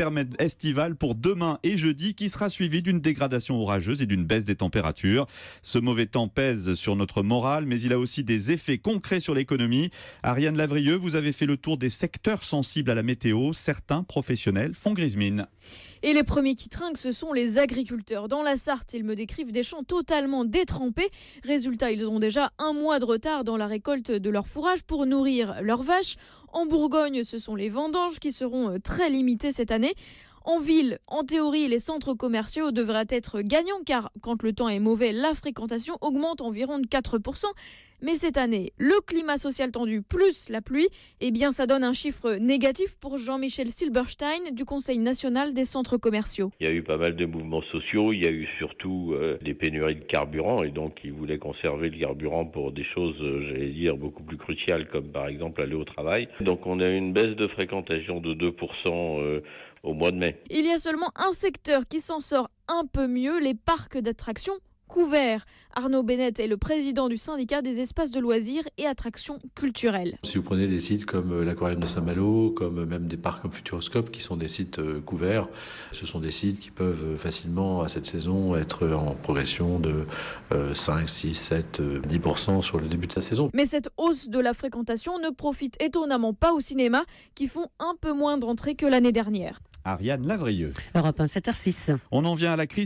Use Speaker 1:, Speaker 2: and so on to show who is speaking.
Speaker 1: interestival pour demain et jeudi qui sera suivi d'une dégradation orageuse et d'une baisse des températures. Ce mauvais temps pèse sur notre morale, mais il a aussi des effets concrets sur l'économie. Ariane Lavrieux, vous avez fait le tour des secteurs sensibles à la météo. Certains professionnels font grise mine.
Speaker 2: Et les premiers qui trinquent, ce sont les agriculteurs. Dans la Sarthe, ils me décrivent des champs totalement détrempés. Résultat, ils ont déjà un mois de retard dans la récolte de leur fourrage pour nourrir leurs vaches. En Bourgogne, ce sont les vendanges qui seront très limitées cette année. En ville, en théorie, les centres commerciaux devraient être gagnants car quand le temps est mauvais, la fréquentation augmente environ de 4%. Mais cette année, le climat social tendu plus la pluie, eh bien ça donne un chiffre négatif pour Jean-Michel Silberstein du Conseil national des centres commerciaux.
Speaker 3: Il y a eu pas mal de mouvements sociaux, il y a eu surtout des pénuries de carburant et donc ils voulaient conserver le carburant pour des choses, j'allais dire, beaucoup plus cruciales comme par exemple aller au travail. Donc on a eu une baisse de fréquentation de 2% au mois de mai.
Speaker 2: Il y a seulement un secteur qui s'en sort un peu mieux, les parcs d'attractions couverts. Arnaud Bennett est le président du syndicat des espaces de loisirs et attractions culturelles.
Speaker 4: Si vous prenez des sites comme l'aquarium de Saint-Malo, comme même des parcs comme Futuroscope qui sont des sites couverts, ce sont des sites qui peuvent facilement à cette saison être en progression de 5, 6, 7, 10% sur le début de sa saison.
Speaker 2: Mais cette hausse de la fréquentation ne profite étonnamment pas au cinéma qui font un peu moins d'entrées que l'année dernière.
Speaker 1: Ariane Lavrieux.
Speaker 5: Europe 1, 7h06.
Speaker 1: On en vient à la crise